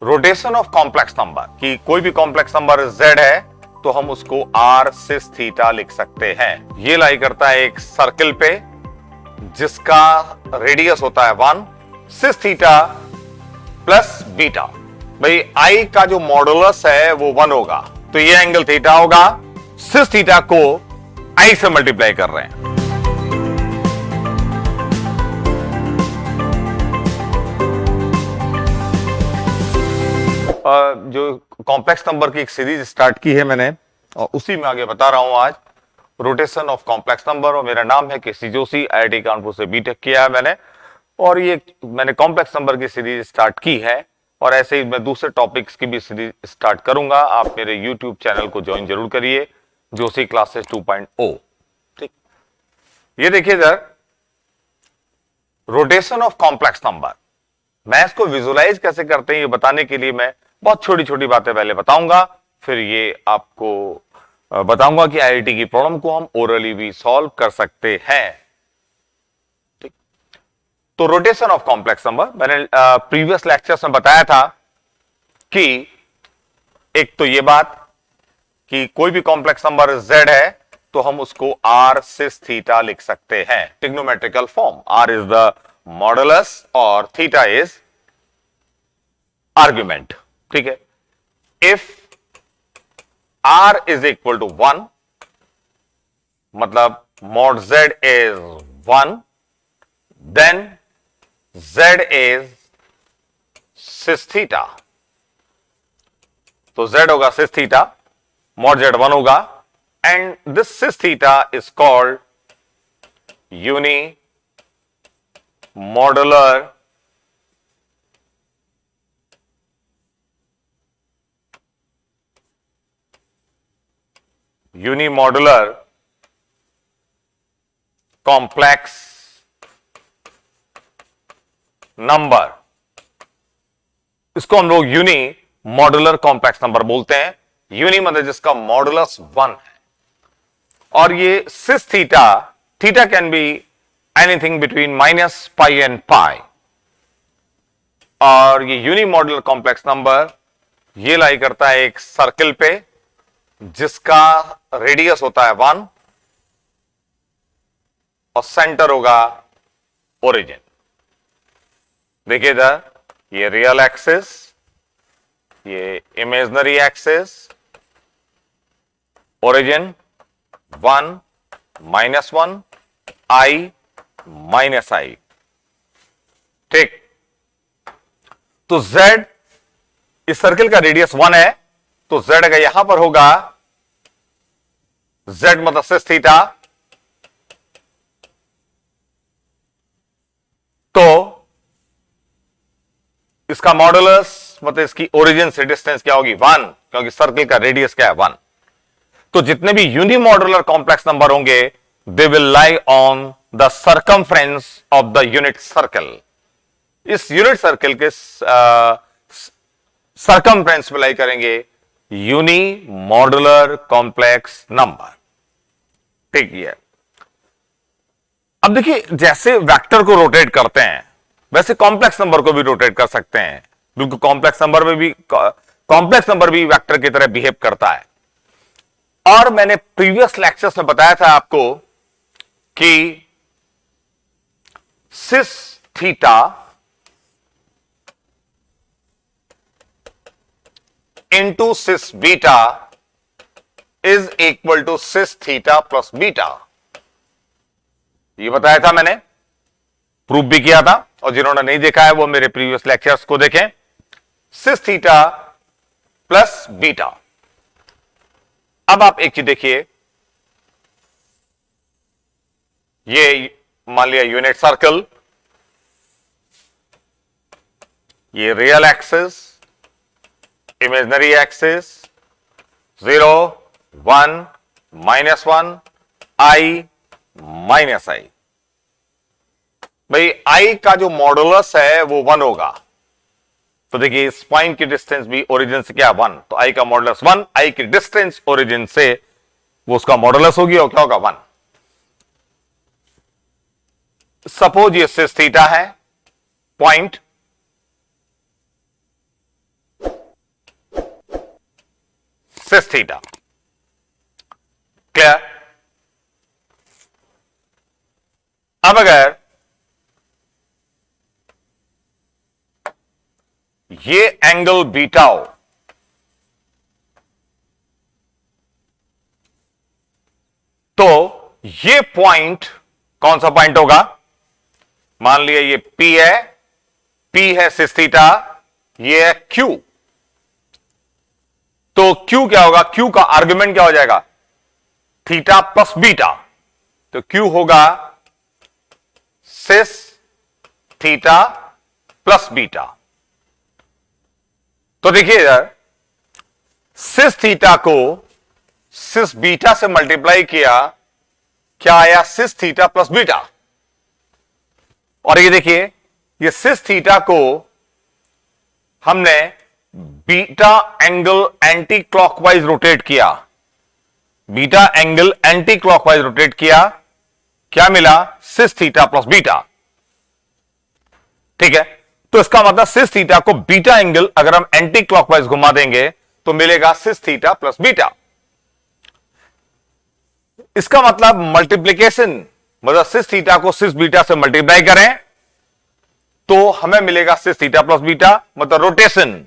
Rotation of complex number कि कोई भी कॉम्प्लेक्स नंबर z है तो हम उसको r सिस थीटा लिख सकते हैं। ये लाई करता है एक सर्किल पे जिसका रेडियस होता है 1 सिस थीटा प्लस बीटा। भाई i का जो मॉडुलस है वो 1 होगा तो ये एंगल थीटा होगा। सिस थीटा को i से मल्टीप्लाई कर रहे हैं। जो कॉम्प्लेक्स नंबर की एक सीरीज स्टार्ट की है मैंने और उसी में आगे बता रहा हूं आज रोटेशन ऑफ कॉम्प्लेक्स नंबर। और मेरा नाम है केसी जोशी, आईआईटी कानपुर से बीटेक किया है मैंने। और ये मैंने कॉम्प्लेक्स नंबर की सीरीज स्टार्ट की है और ऐसे ही मैं दूसरे टॉपिक्स की भी सीरीज स्टार्ट करूंगा। आप मेरे यूट्यूब चैनल को ज्वाइन जरूर करिए, जोशी क्लासेस 2.0। ठीक, ये देखिए इधर रोटेशन ऑफ कॉम्प्लेक्स नंबर। मैं इसको विजुलाइज कैसे करते हैं ये बताने के लिए मैं बहुत छोटी छोटी बातें पहले बताऊंगा, फिर ये आपको बताऊंगा कि आईआईटी की प्रॉब्लम को हम ओरली भी सॉल्व कर सकते हैं। ठीक, तो रोटेशन ऑफ कॉम्प्लेक्स नंबर मैंने प्रीवियस लेक्चर्स में बताया था कि एक तो ये बात कि कोई भी कॉम्प्लेक्स नंबर z है तो हम उसको r सिस थीटा लिख सकते हैं। Trigonometrical form, r is the modulus और थीटा इज आर्ग्यूमेंट। ठीक है, if r is equal to 1 मतलब mod z is 1 then z is cis theta. तो z होगा सिस थीटा, मॉड z 1 होगा and this cis theta is called uni modular unimodular complex number. इसको हम लोग uni modular complex number बोलते हैं। Uni मतलब जिसका मॉडुलस 1 है। और ये cis theta, theta can be anything between minus pi and pi. और ये यूनी मॉडुलर कॉम्प्लेक्स नंबर ये लाई करता है एक सर्किल पे जिसका रेडियस होता है 1 और सेंटर होगा ओरिजिन। देखिए इधर ये रियल एक्सिस, ये imaginary axis, origin 1 -1 i -i। ठीक, तो z इस सर्किल का रेडियस 1 है तो z अगर यहां पर होगा, z मतलब सिस थीटा, तो इसका मॉडुलस मतलब इसकी ओरिजिन से डिस्टेंस क्या होगी 1, क्योंकि सर्किल का रेडियस क्या है 1। तो जितने भी यूनिमॉडुलर कॉम्प्लेक्स नंबर होंगे they will lie on the circumference of the unit circle. इस यूनिट सर्कल के सर्कमफ्रेंस में लाई करेंगे यूनी मॉडुलर कॉम्प्लेक्स नंबर। ठीक है, अब देखिए जैसे वेक्टर को रोटेट करते हैं वैसे कॉम्प्लेक्स नंबर को भी रोटेट कर सकते हैं। बिल्कुल कॉम्प्लेक्स नंबर भी वेक्टर की तरह बिहेव करता है। और मैंने प्रीवियस लेक्चर्स में बताया था आपको कि cis theta into cis beta is equal to cis theta plus beta. ये बताया था मैंने, प्रूफ भी किया था, और जिन्होंने नहीं देखा है वो मेरे प्रीवियस लेक्चर्स को देखें। सिस थीटा प्लस बीटा। अब आप एक चीज देखिए, ये मान लिया यूनिट सर्कल, ये real axis, imaginary axis, 0 1 -1 i -i। भाई i का जो मॉडुलस है वो 1 होगा तो देखिए इस पॉइंट की डिस्टेंस भी ओरिजिन से क्या 1, तो i का मॉडुलस 1, i की डिस्टेंस ओरिजिन से वो उसका मॉडुलस होगी और क्या होगा 1। सपोज ये सिस थीटा है पॉइंट, सिस थीटा। क्लियर? अब अगर ये एंगल बीटा हो तो ये पॉइंट कौन सा पॉइंट होगा? मान लिया ये P है, P है सिस थीटा, ये है Q। तो Q क्या होगा? Q का आर्गुमेंट क्या हो जाएगा? Theta plus beta. तो Q होगा सिस थीटा प्लस बीटा। तो देखिए इधर सिस थीटा को सिस बीटा से मल्टीप्लाई किया, क्या आया? Cis theta plus beta. और ये देखिए ये सिस थीटा को हमने beta angle anticlockwise rotate किया, beta angle anticlockwise rotate किया, क्या मिला? Cis theta plus beta. ठीक है, तो इसका मतलब सिस थीटा को बीटा एंगल अगर हम एंटी क्लॉकवाइज घुमा देंगे तो मिलेगा सिस थीटा प्लस बीटा। इसका मतलब मल्टीप्लीकेशन, मतलब सिस थीटा को सिस बीटा से मल्टीप्लाई करें तो हमें मिलेगा सिस थीटा प्लस बीटा, मतलब रोटेशन।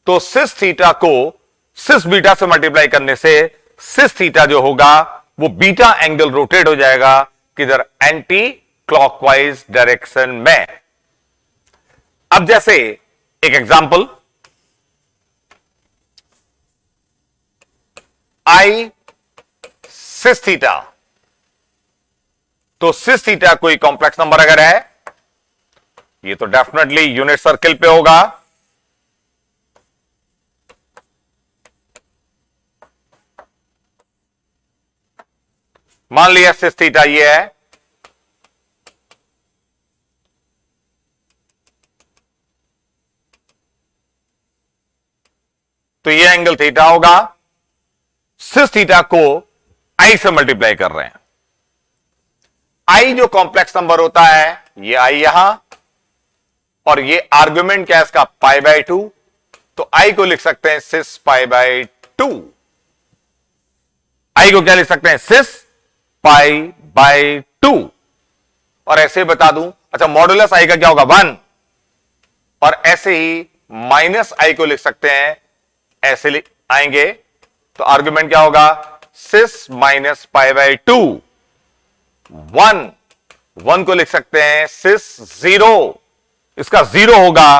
तो सिस थीटा को सिस बीटा से मल्टीप्लाई करने से सिस थीटा जो होगा वो बीटा एंगल रोटेट हो जाएगा, किधर? एंटी क्लॉकवाइज डायरेक्शन में। अब जैसे एक एग्जांपल, आई सिस थीटा, तो सिस थीटा कोई कॉम्प्लेक्स नंबर अगर है, ये तो डेफिनेटली यूनिट सर्किल पे होगा। मान लिया सिस थीटा ये है, तो ये एंगल थीटा होगा। सिस थीटा को आई से मल्टीप्लाई कर रहे हैं। आई जो कॉम्प्लेक्स नंबर होता है, ये आई यहां, और ये आर्गुमेंट क्या है इसका? पाई बाय 2। तो आई को लिख सकते हैं सिस पाई बाय 2। आई को क्या लिख सकते हैं? सिस पाई बाय 2। और ऐसे बता दूं, अच्छा मॉडुलस आई का क्या होगा? 1। और ऐसे ही माइनस आई को लिख सकते हैं, ऐसे आएंगे तो आर्गुमेंट क्या होगा? सिस माइनस पाई बाय 2। 1 को लिख सकते हैं सिस 0, इसका 0 होगा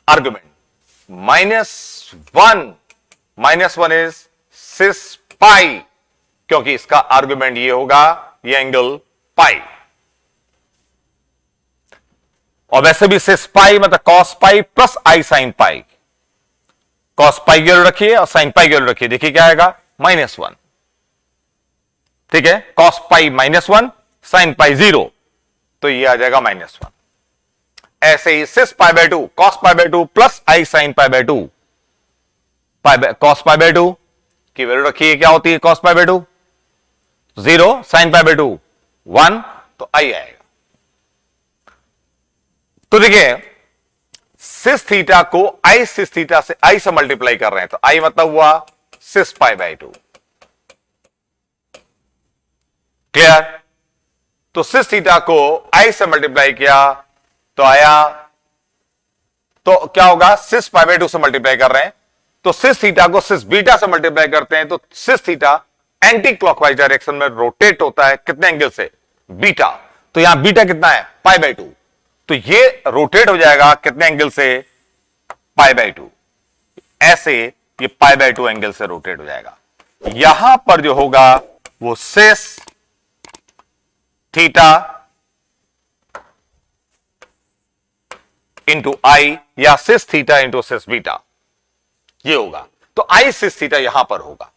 आर्गुमेंट। -1 इज सिस पाई, क्योंकि इसका आर्गुमेंट ये होगा, ये एंगल पाई। और वैसे भी सिस पाई मतलब cos pi plus i sine pi. Cos pi की वैल्यू रखिए और साइन पाई की वैल्यू रखिए, देखिए क्या आएगा? -1। ठीक है, कॉस पाई -1, साइन पाई 0, तो ये आ जाएगा -1। ऐसे ही cis pi by 2, cos pi by 2 plus i sine pi by 2, cos pi by 2 की वैल्यू रखिए, क्या होती है cos pi by 2? 0, sine pi by 2 1, तो आई आएगा। तो देखिए सिस थीटा को आई सिस थीटा से आई से मल्टीप्लाई कर रहे हैं, तो आई मतलब हुआ सिस पाई बाय 2। क्लियर? तो सिस थीटा को आई से मल्टीप्लाई किया तो आया, तो क्या होगा? सिस पाई बाय 2 से मल्टीप्लाई कर रहे हैं, तो सिस थीटा को सिस बीटा से मल्टीप्लाई करते हैं, तो सिस थीटा एंटी क्लॉकवाइज डायरेक्शन में रोटेट होता है, कितने एंगल से? बीटा। तो यहां बीटा कितना है? पाई बाय 2। तो ये रोटेट हो जाएगा कितने एंगल से? पाई बाय 2। ऐसे ये पाई बाय 2 एंगल से रोटेट हो जाएगा। यहां पर जो होगा वो सिस थीटा इंटू आई, या सिस थीटा इंटू सिस बीटा, ये होगा। तो आई सिस थीटा यहां पर होगा।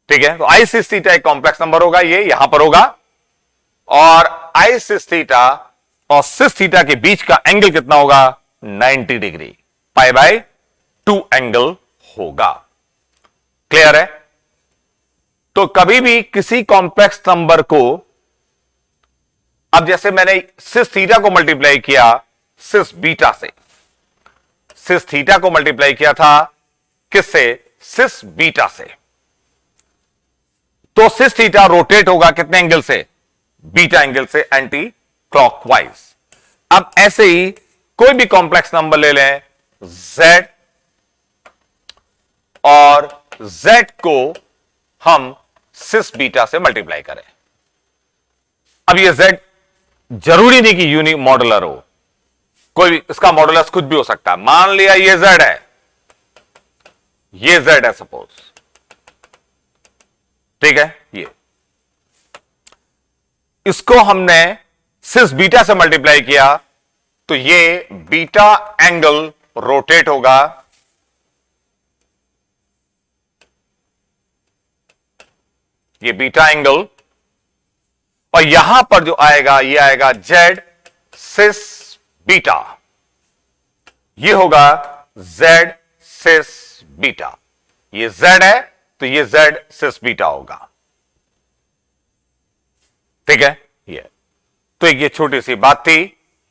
ठीक है, तो आई सिस थीटा एक कॉम्प्लेक्स नंबर होगा, ये यहां पर होगा, और आई सिस थीटा और सिस थीटा के बीच का एंगल कितना होगा? 90 डिग्री, पाई बाय 2 एंगल होगा। क्लियर है? तो कभी भी किसी कॉम्प्लेक्स नंबर को, अब जैसे मैंने सिस थीटा को मल्टीप्लाई किया सिस बीटा से, सिस थीटा को मल्टीप्लाई किया था किससे? सिस बीटा से। तो सिस थीटा रोटेट होगा कितने एंगल से? बीटा एंगल से, एंटी क्लॉकवाइज। अब ऐसे ही कोई भी कॉम्प्लेक्स नंबर ले लें z, और z को हम सिस बीटा से मल्टीप्लाई करें। अब ये z जरूरी नहीं कि यूनिक मॉडुलर हो, कोई भी इसका मॉडुलस कुछ भी हो सकता है। मान लिया ये z है, ये z है सपोज, ठीक है, ये इसको हमने सिस बीटा से मल्टीप्लाई किया तो ये बीटा एंगल रोटेट होगा, ये बीटा एंगल, और यहां पर जो आएगा ये आएगा z सिस बीटा, ये होगा z सिस बीटा। ये z है तो ये z सिस बीटा होगा, ठीक है। ये तो एक ये छोटी सी बात थी,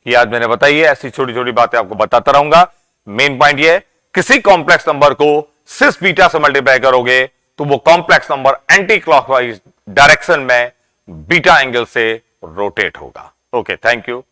ये आज मैंने बताई है। ऐसी छोटी छोटी बातें आपको बताता रहूंगा। मेन पॉइंट ये, किसी कॉम्प्लेक्स नंबर को सिस बीटा से मल्टीप्लाई करोगे तो वो complex number anti clockwise direction में बीटा एंगल से रोटेट होगा। Okay, thank you.